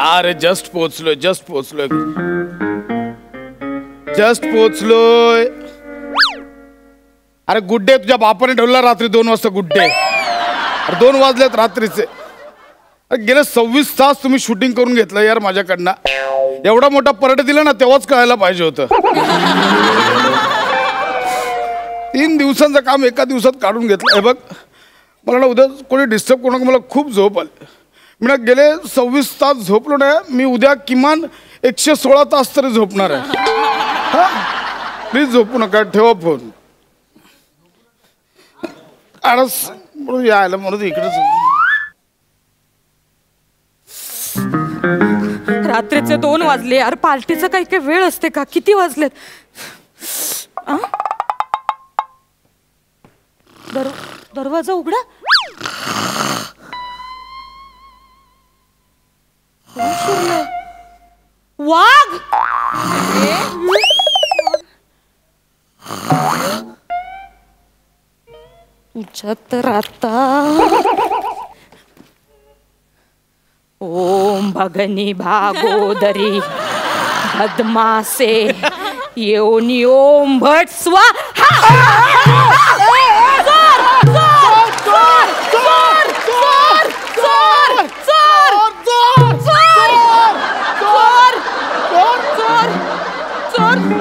अरे जस्ट पोचलोय. अरे good day तुझ्या बापाने ठेवला रात्री 2 वाजता गुड डे. 2 वाजलेत रात्रीचे. गेले 26 तास तुम्ही शूटिंग करून घेतलं यार माझ्याकडनं. एवढा मोठा परड दिला ना तेव्हाच कळायला पाहिजे होतं. 3 दिवसांचं काम एका दिवसात काढून घेतलं. हे बघ मला ना उद्या कोणी डिस्टर्ब करू नका. मला खूप झोप आली. मी ना गेले 26 तास झोपलो नाही. मी उद्या किमान 116 तास तरी झोपणार आहे. प्लीज झोपू नका. ठेवा फोन. आळस म्हणून यायला म्हणून इकडेच. रात्रीचे 2 वाजले यार. पार्टीचं काही काही वेळ असते का? किती वाजलेत? दरवाजा उघडा. वाघ. तुझ्या तर आता ओम भगनी भागोदरी बदमासे योनी ओम भट स्वाहा.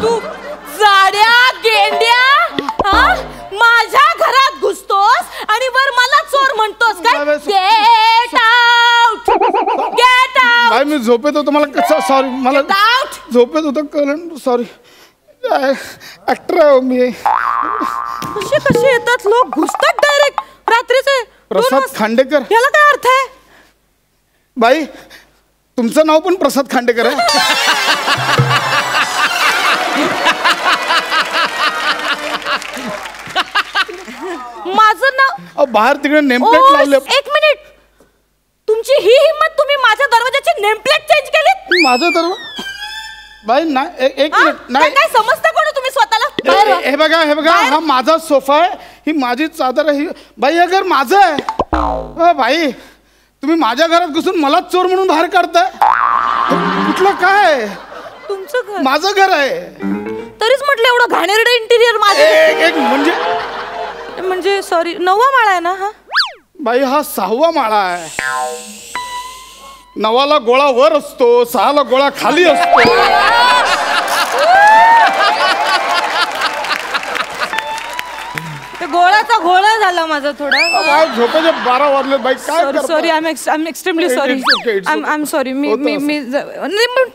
तू जाड्या गेंड्या माझ्या घरात घुसतोस आणि वर मला चोर म्हणतोस काय? Get out. Get out. मी झोपेत होतो. मला कसं सॉरी. मला झोपेत होतं कळलं. सॉरी. ऍक्टर आहे मी. कसे येतात लोक? घुसतात डायरेक्ट रात्रीचे. प्रसाद खांडेकर. याला काय अर्थ आहे? बाई तुमचं नाव पण प्रसाद खांडेकर आहे? माझं नाव बाहेर तिकडे नेमप्लेट लावले. 1 मिनिट. तुमची ही हिम्मत? तुम्ही माझ्या दरवाजाची नेमप्लेट चेंज केली? माझा दरवाजा? बाई नाही. 1 मिनिट. नाही काय समजतं कोण तुम्ही स्वतःला? हे बघा हा माझा सोफा आहे. ही माझी चादर आहे. बाई हे घर माझं आहे. बाई तुम्ही माझ्या घरात घुसून मलाच चोर म्हणून बाहेर काढताय. कुठलं काय? तुमचं घर? माझं घर आहे. तरीच म्हटलं एवढं घाणेरडं इंटिरियर माझं. एक म्हणजे सॉरी 9वा माळा आहे ना हा? बाई हा 6वा माळा आहे. 9ला गोळा वर असतो, 6ला गोळा खाली असतो. गोळाचा घोळा झाला माझा थोडा. झोपेचे 12 वाजले. बाई काय? Sorry. I am extremely sorry. I am sorry. मी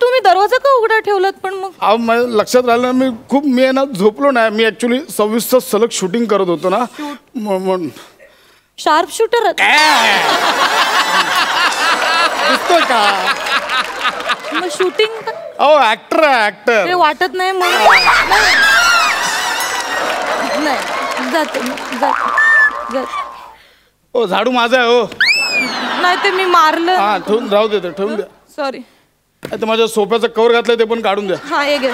तुम्ही दरवाजा का उघडा ठेवलात? पण मग लक्षात राहिलं. मी आहे ना झोपलो नाही. मी ऍक्च्युली 26 तास सलग शूटिंग करत होतो ना. शार्प शूटर दिसतोय का? मग शूटिंग? ऍक्टर आहे ऍक्टर. ते वाटत नाही मग. नाही जाते. झाडू माझा आहे. हो नाही ते मी मारलं. हा ठेवून राहू दे. ठेवून द्या. सॉरी. आता माझ्या सोफ्याचं कवर घातलंय ते पण काढून द्या. हा हे घे.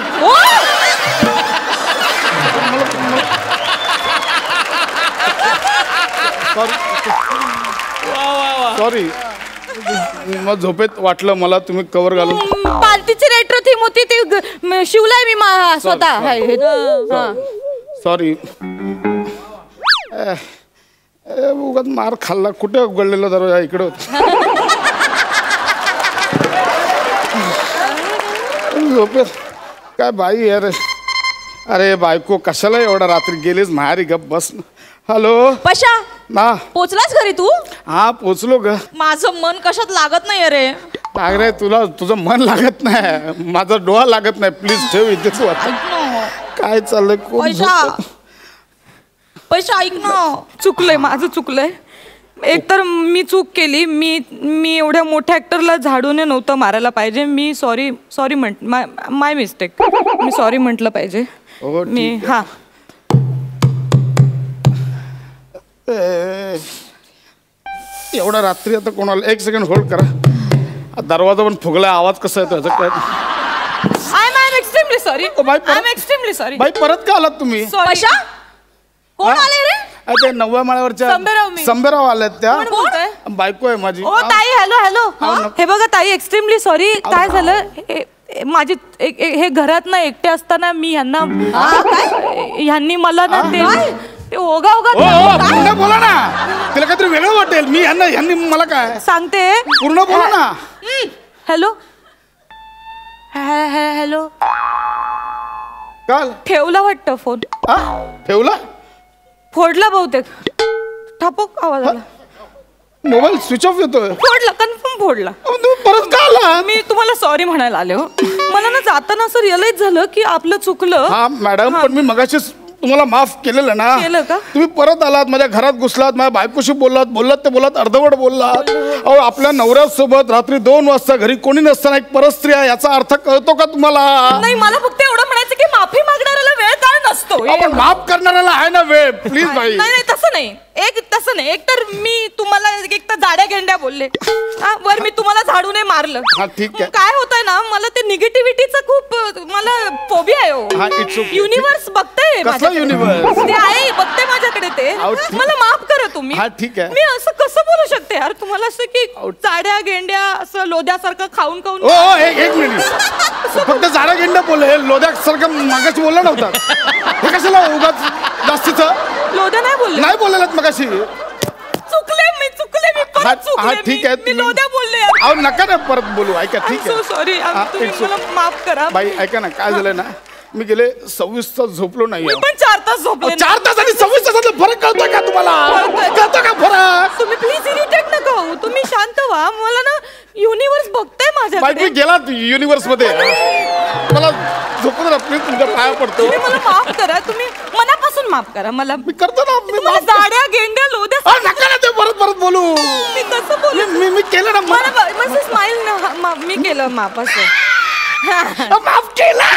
सॉरी. मग झोपेत वाटलं मला तुम्ही कवर घालून. पालतीची रेट्रो थीम होती ती शिवलाय मी स्वतः. सॉरी. उगाच मार खाल्ला. कुठे उघडलेला दरवाजा? इकडे होता. झोपेत काय बाई यार. अरे बायको कशाला एवढा रात्री गेलीस माहेरी? गप बस. हॅलो पशा. ना पोचलास घरी तू? हा पोचलो ग. माझं मन कशात लागत नाही रे. लाग रे तुला तुझं मन लागत नाही, माझा डोळा लागत नाही. प्लीज ठेव इथेच काय चाललंय. पैसा ऐक ना. चुकलंय माझं चुकलंय. एक तर मी चूक केली. मी एवढ्या मोठ्या ऍक्टरला झाडूने नव्हतं मारायला पाहिजे. मी सॉरी माय मिस्टेक. मी सॉरी म्हटलं पाहिजे. मी हा एवढा रात्री आता कोणाला. एक सेकंड होल्ड करा. दरवाजा पण फुगलाय. आवाज कसा येतो ह्याचा काय? I am extremely sorry. I am extremely sorry. बाई परत का आलात तुम्ही? पैसा कोण आले रे? ते 9व्या माळ्यावरच्या संबेराव आल्यात त्या. बायको आहे माझी. ओ ताई हॅलो हॅलो. हे बघा ताई, एक्स्ट्रीमली सॉरी. काय झालं, माझी हे घरात ना एकटे असताना मी ह्यांनी मला ना ते ओगा पूर्ण बोला ना, तिला काहीतरी वेगळं वाटेल. मी ह्यांनी मला काय सांगते, पूर्ण बोला ना. Hello hello. काल ठेवला वाटतं फोन. ठेवला, फोडला बहुतेक. ठापूक आवाज आला. मोबाईल स्विच ऑफ येतोय. फोडला, कन्फर्म फोडला. तुम्ही परत का आला? मी तुम्हाला सॉरी म्हणायला आले हो. मला ना जाताना असं रिअलाइज झालं की आपलं चुकलं. हा मॅडम, पण मी मगाशी तुम्हाला माफ केलेलं ना. केलं का? तुम्ही परत आलात, माझ्या घरात घुसलात, माझ्या बायकोशी बोललात ते बोललात, अर्धवट बोललात. अहो, आपल्या नवऱ्यासोबत रात्री 2 वाजता घरी कोणी नसताना एक परस्त्री आहे, याचा अर्थ कळतो का तुम्हाला? नाही, मला फक्त एवढं म्हणायचं की माफी मागणाऱ्याला वेळ काय नसतो. आपण माफ करणाऱ्याला आहे ना वेळ. प्लीज बाई. नाही, तसं नाही. तसं नाही. एक तर मी तुम्हाला एक तर जाड्या गेंड्या बोलले, वर मी तुम्हाला झाडूने मारलं. हा, ठीक आहे. काय होतंय ना, मला ते निगेटिव्हिटीचं खूप मला फोबिया आहे हा, हो. it's okay. युनिव्हर्स बघताय कसला युनिव्हर्स? ते आहे, बघते माझ्याकडे ते. ठीक. मला माफ करा तुम्ही. हा, ठीक आहे. मी असं कसं बोलू शकते यार तुम्हाला, असं की जाड्या गेंड्या असं लोद्यासारखं खाऊन खाऊन. ओ एक मिनिट, फक्त जाडा गेंडा बोलले, लोद्यासारखं मागाशी बोलला नव्हता. हे कशाला उगाच जास्तीचं? लोद्या नाही बोलले. नाही बोललेत मगाशी. चुकले मी परत चुकले. ठीक आहे. मी लोद्या बोलले. अहो, नका ना परत बोलू. ऐका, ठीक आहे. सॉरी, तुम्ही मला माफ करा. बाई ऐका ना, काय झालं ना, मी गेले 26 तास झोपलो नाही. मी पण 4 तास झोपले. 4 तास आणि 26 तासातला फरक कळतोय का तुम्हाला? कळतो का फरक? तुम्ही प्लीज इरिटेट नका होऊ. तुम्ही शांत व्हा. मला ना युनिव्हर्स बघताय बाई, माझ्याकडे. तुम्ही गेलात युनिव्हर्स मध्ये. मला झोपू दे, प्लीज, तुमच्या पाया पडतो. तुम्ही मला माफ करा. तुम्ही मनापासून माफ करा मला. मी करतो ना. मी मला जाड्या गेंड्या लोद्या. नका ना ते परत बोलू. मी कसं बोलू? मी केलं ना. मला म्हणजे स्माइल मी केलं माफ असं. माफ केला.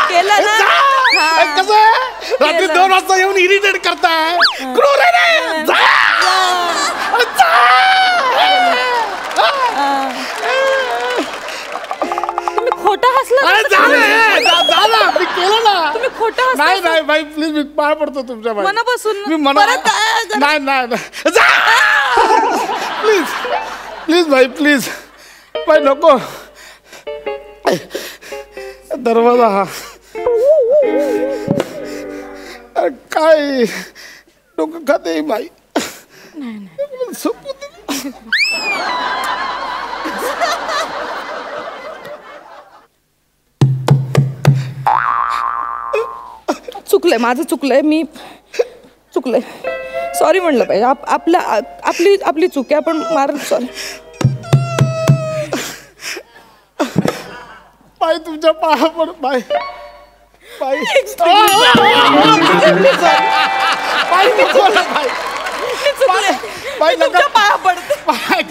केलं ना. कसं रात्री 2 वाजता येऊन इरिटेट करताय? क्रूर आहे रे. तुम्ही खोटं हसला. मी केलं ना. तुम्ही खोटं हसला. नाही बाई, प्लीज, मी पाय पडतो तुमच्या बाई. मनापासून. मी नाही प्लीज बाई, प्लीज बाई, नको. दरवाजा हा काय डोकं खाते बाई. चुकलंय, माझं चुकलंय. मी चुकलंय. सॉरी म्हणलं पाहिजे. आपली चूक आहे. आपण सॉरी. बाई, तुमच्या पाया पड बाई. बाई, बाई, तुमच्या पाया पडते. बाई,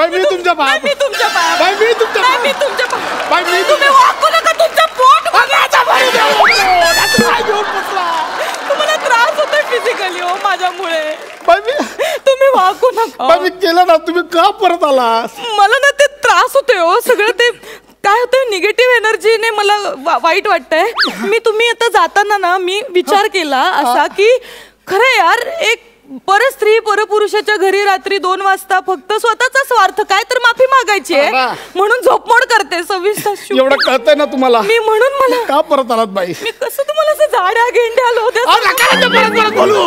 मी तुमच्या पाया. मी तुमच्या पाया. बाई, मी तुमच्या पाया. मी तुमच्या पाया. बाई, मी तुम्ही वाकू नका. तुमचं पोट तुम्हाला त्रास होतोय फिजिकली हो माझ्यामुळे. बाई, तुम्ही वाकू नका. बाई, मी केलं ना. तुम्ही का परत आला? मला ना ते त्रास होतोय हो सगळं. ते काय होतं, निगेटिव्ह एनर्जीने मला वाईट वाटतंय. तुम्ही आता जाताना ना मी विचार केला असा की खरं यार, एक परस्त्री परपुरुषाच्या घरी रात्री 2 वाजता फक्त स्वतःचा स्वार्थ काय तर माफी मागायची आहे म्हणून झोपमोड करते 26 तास. एवढं कळतंय ना तुम्हाला. मी म्हणून मला का परत आलात बाई? मी कसं तुम्हाला असं जाड्या गेंड्या परत बोलू.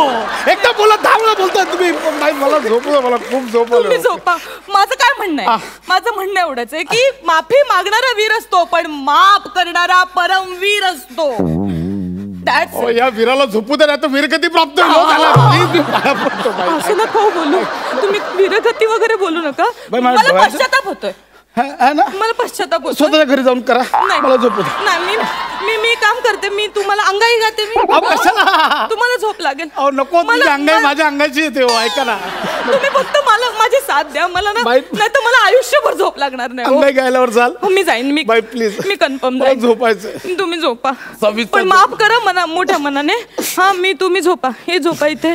एकदा बोला, 10 वेळा बोलताय तुम्ही. बाई, मला झोपलं, मला खूप झोपलं. तुम्ही झोपा. माझं काय म्हणणं आहे, माझं म्हणणं एवढंच आहे की माफी मागणारा वीर असतो पण माफ करणारा परमवीर असतो. या वीराला झोपू दे, तर वीरगती प्राप्त असं नका बोलू. तुम्ही वीरगती वगैरे बोलू नका. मला पश्चाताप होतोय. मला पश्चाताप होतो. स्वतःच्या घरी जाऊन करा. मला झोपू दे. नाही, मी काम करते. मी तुम्हाला अंगाई घाते. मी तुम्हाला झोप लागेल. नको, तुझी अंगाई माझ्या अंगाची येते. ऐका ना, तुम्ही फक्त मला माझी साथ द्या. मला ना नाही तर मला आयुष्यभर झोप लागणार नाही. अंगाई घ्यायलावर जाल. मी जाईन. Me by, please, me confirm जाईन. झोपायचं. तुम्ही झोपा पण माफ करा मना मोठ्या मनाने. हा, तुम्ही झोपा. हे झोपा इथे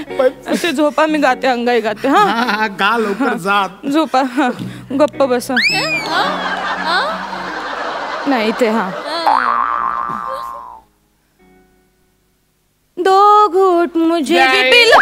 असे झोपा. मी गाते, अंगाई गाते. हा, गा लवकर जात. झोपा. हा, गप्प बसा. नाही इथे. हा, घूट मुझे भी नहीं। पिला